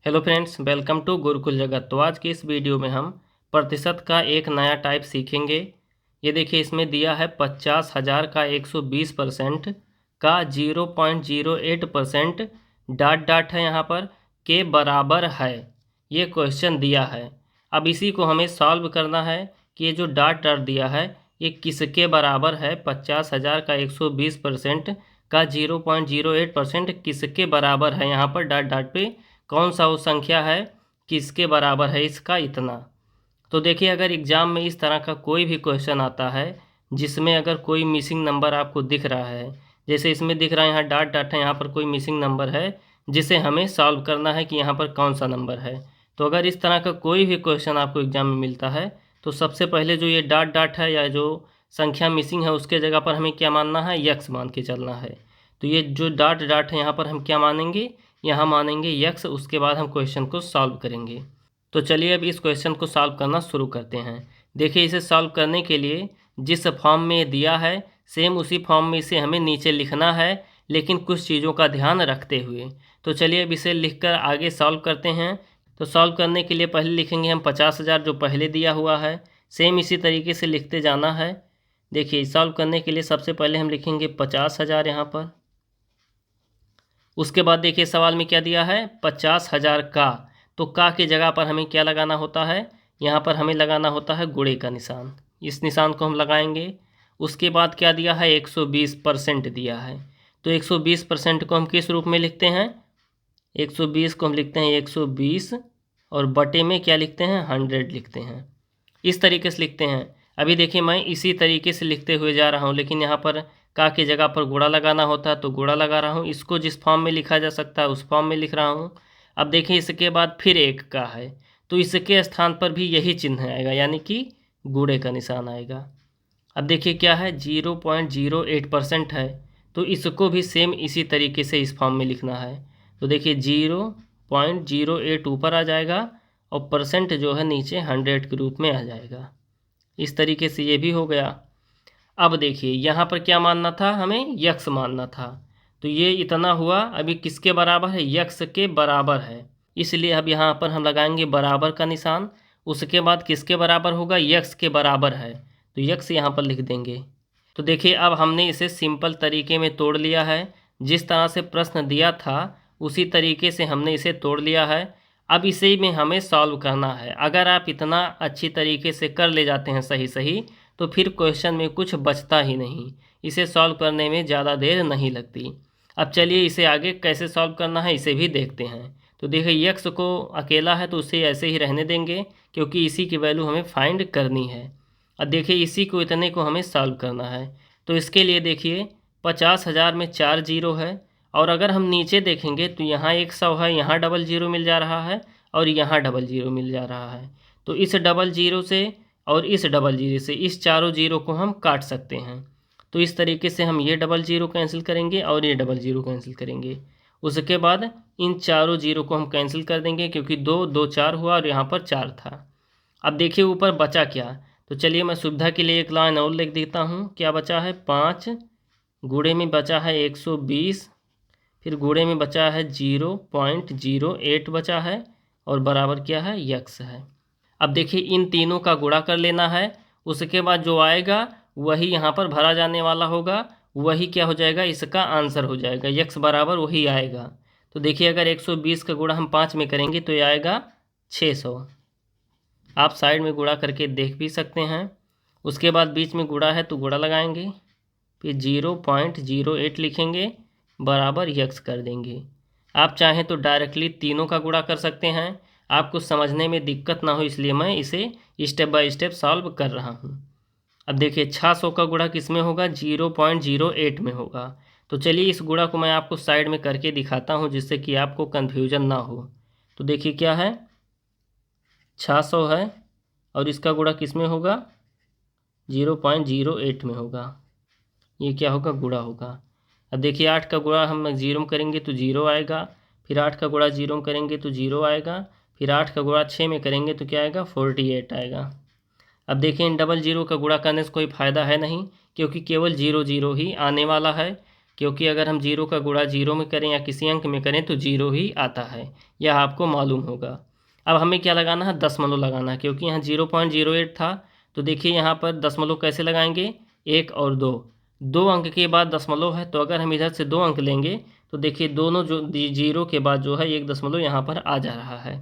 Hello friends, welcome to Gurukul Jagat. तो आज की इस वीडियो में हम प्रतिशत का एक नया टाइप सीखेंगे। ये देखिए, इसमें दिया है 50,000 का 120% का 0.08% डॉट डॉट है यहाँ पर के बराबर है। ये क्वेश्चन दिया है। अब इसी को हमें सॉल्व करना है कि ये जो डॉट डॉट दिया है ये किसके बराबर है। 50,000 का 120% का 0.08% किसके बराबर है। यहाँ पर डॉट डॉट पे कौन सा वो संख्या है, किसके बराबर है इसका इतना। तो देखिए, अगर एग्ज़ाम में इस तरह का कोई भी क्वेश्चन आता है जिसमें अगर कोई मिसिंग नंबर आपको दिख रहा है, जैसे इसमें दिख रहा है यहाँ डॉट डॉट है, यहाँ पर कोई मिसिंग नंबर है जिसे हमें सॉल्व करना है कि यहाँ पर कौन सा नंबर है। तो अगर इस तरह का कोई भी क्वेश्चन आपको एग्ज़ाम में मिलता है तो सबसे पहले जो ये डॉट डॉट है या जो संख्या मिसिंग है उसके जगह पर हमें क्या मानना है, यक्स मान के चलना है। तो ये जो डॉट डॉट है यहाँ पर हम क्या मानेंगे, यहाँ मानेंगे यक्स। उसके बाद हम क्वेश्चन को सॉल्व करेंगे। तो चलिए अब इस क्वेश्चन को सॉल्व करना शुरू करते हैं। देखिए, इसे सॉल्व करने के लिए जिस फॉर्म में दिया है सेम उसी फॉर्म में इसे हमें नीचे लिखना है, लेकिन कुछ चीज़ों का ध्यान रखते हुए। तो चलिए अब इसे लिखकर आगे सॉल्व करते हैं। तो सॉल्व करने के लिए पहले लिखेंगे हम 50,000 जो पहले दिया हुआ है, सेम इसी तरीके से लिखते जाना है। देखिए, सॉल्व करने के लिए सबसे पहले हम लिखेंगे 50,000 यहाँ पर। उसके बाद देखिए सवाल में क्या दिया है, 50,000 का। तो का की जगह पर हमें क्या लगाना होता है, यहाँ पर हमें लगाना होता है गुणे का निशान। इस निशान को हम लगाएंगे। उसके बाद क्या दिया है, 120% दिया है। तो 120% को हम किस रूप में लिखते हैं, 120 को हम लिखते हैं 120 और बटे में क्या लिखते हैं, 100 लिखते हैं। इस तरीके से लिखते हैं। अभी देखिए, मैं इसी तरीके से लिखते हुए जा रहा हूँ, लेकिन यहाँ पर का की जगह पर गुणा लगाना होता है तो गुणा लगा रहा हूँ। इसको जिस फॉर्म में लिखा जा सकता है उस फॉर्म में लिख रहा हूँ। अब देखिए, इसके बाद फिर एक का है तो इसके स्थान पर भी यही चिन्ह आएगा, यानी कि गुणे का निशान आएगा। अब देखिए क्या है, 0.08% है तो इसको भी सेम इसी तरीके से इस फॉर्म में लिखना है। तो देखिए 0.08 ऊपर आ जाएगा और परसेंट जो है नीचे 100 के रूप में आ जाएगा। इस तरीके से ये भी हो गया। अब देखिए यहाँ पर क्या मानना था, हमें यक्स मानना था। तो ये इतना हुआ, अभी किसके बराबर है, यक्स के बराबर है। इसलिए अब यहाँ पर हम लगाएंगे बराबर का निशान। उसके बाद किसके बराबर होगा, यक्स के बराबर है तो यक्स यहाँ पर लिख देंगे। तो देखिए अब हमने इसे सिंपल तरीके में तोड़ लिया है। जिस तरह से प्रश्न दिया था उसी तरीके से हमने इसे तोड़ लिया है। अब इसे में हमें सॉल्व करना है। अगर आप इतना अच्छी तरीके से कर ले जाते हैं सही सही, तो फिर क्वेश्चन में कुछ बचता ही नहीं। इसे सॉल्व करने में ज़्यादा देर नहीं लगती। अब चलिए इसे आगे कैसे सॉल्व करना है इसे भी देखते हैं। तो देखिए, यक्स को अकेला है तो उसे ऐसे ही रहने देंगे, क्योंकि इसी की वैल्यू हमें फाइंड करनी है। अब देखिए, इसी को इतने को हमें सॉल्व करना है। तो इसके लिए देखिए 50,000 में 4 जीरो है, और अगर हम नीचे देखेंगे तो यहाँ 100 है, यहाँ डबल जीरो मिल जा रहा है और यहाँ डबल जीरो मिल जा रहा है। तो इस डबल जीरो से और इस डबल जीरो से इस चारों जीरो को हम काट सकते हैं। तो इस तरीके से हम ये डबल जीरो कैंसिल करेंगे और ये डबल जीरो कैंसिल करेंगे। उसके बाद इन चारों जीरो को हम कैंसिल कर देंगे, क्योंकि दो दो चार हुआ और यहाँ पर 4 था। अब देखिए ऊपर बचा क्या। तो चलिए मैं सुविधा के लिए एक लाइन और लिख देता हूँ। क्या बचा है, 5 गुणे में बचा है 120, फिर गुणे में बचा है 0.08 बचा है, और बराबर क्या है, यक्स है। अब देखिए इन तीनों का गुणा कर लेना है। उसके बाद जो आएगा वही यहाँ पर भरा जाने वाला होगा, वही क्या हो जाएगा, इसका आंसर हो जाएगा। यक्स बराबर वही आएगा। तो देखिए अगर 120 का गुणा हम 5 में करेंगे तो ये आएगा 600। आप साइड में गुणा करके देख भी सकते हैं। उसके बाद बीच में गुणा है तो गुणा लगाएंगे, फिर 0.08 लिखेंगे, बराबर यक्स कर देंगे। आप चाहें तो डायरेक्टली तीनों का गुणा कर सकते हैं। आपको समझने में दिक्कत ना हो इसलिए मैं इसे स्टेप बाय स्टेप सॉल्व कर रहा हूँ। अब देखिए 600 का गुणा किस में होगा, 0.08 में होगा। तो चलिए इस गुणा को मैं आपको साइड में करके दिखाता हूँ जिससे कि आपको कन्फ्यूजन ना हो। तो देखिए क्या है, 600 है और इसका गुणा किस में होगा, 0.08 में होगा। ये क्या होगा, गुणा होगा। अब देखिए 8 का गुणा हम जीरो में करेंगे तो जीरो आएगा, फिर 8 का गुणा जीरो में करेंगे तो जीरो आएगा, फिर 8 का गुणा 6 में करेंगे तो क्या आएगा, 48 आएगा। अब देखिए इन डबल जीरो का गुणा करने से कोई फ़ायदा है नहीं, क्योंकि केवल जीरो जीरो ही आने वाला है। क्योंकि अगर हम जीरो का गुणा जीरो में करें या किसी अंक में करें तो जीरो ही आता है, यह आपको मालूम होगा। अब हमें क्या लगाना है, दशमलव लगाना है, क्योंकि यहाँ 0.08 था। तो देखिए यहाँ पर दशमलव कैसे लगाएंगे, 1 और 2, 2 अंक के बाद दशमलव है, तो अगर हम इधर से 2 अंक लेंगे तो देखिए दोनों जो जीरो के बाद जो है 1 दशमलव यहाँ पर आ जा रहा है।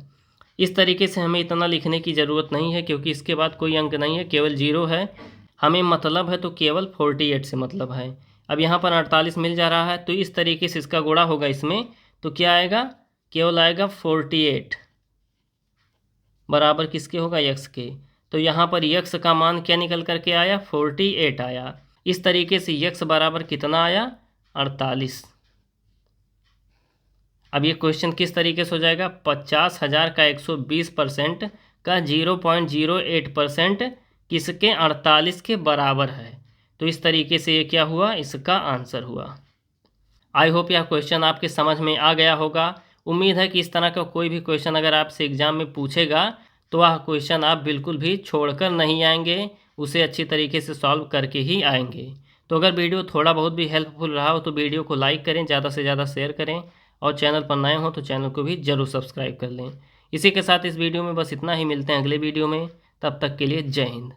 इस तरीके से हमें इतना लिखने की ज़रूरत नहीं है, क्योंकि इसके बाद कोई अंक नहीं है, केवल जीरो है। हमें मतलब है तो केवल 48 से मतलब है। अब यहाँ पर 48 मिल जा रहा है, तो इस तरीके से इसका गुणा होगा इसमें, तो क्या आएगा, केवल आएगा 48 बराबर किसके होगा, यक्स के। तो यहाँ पर यक्स का मान क्या निकल करके आया, 48 आया। इस तरीके से यक्स बराबर कितना आया, 48। अब ये क्वेश्चन किस तरीके से हो जाएगा, 50,000 का 120% का 0.08% किसके 48 के बराबर है। तो इस तरीके से ये क्या हुआ, इसका आंसर हुआ। आई होप यह क्वेश्चन आपके समझ में आ गया होगा। उम्मीद है कि इस तरह का कोई भी क्वेश्चन अगर आपसे एग्जाम में पूछेगा तो वह क्वेश्चन आप बिल्कुल भी छोड़कर नहीं आएंगे, उसे अच्छी तरीके से सॉल्व करके ही आएंगे। तो अगर वीडियो थोड़ा बहुत भी हेल्पफुल रहा हो तो वीडियो को लाइक करें, ज़्यादा से ज़्यादा शेयर करें, और चैनल पर नए हो तो चैनल को भी ज़रूर सब्सक्राइब कर लें। इसी के साथ इस वीडियो में बस इतना ही, मिलते हैं अगले वीडियो में, तब तक के लिए जय हिंद।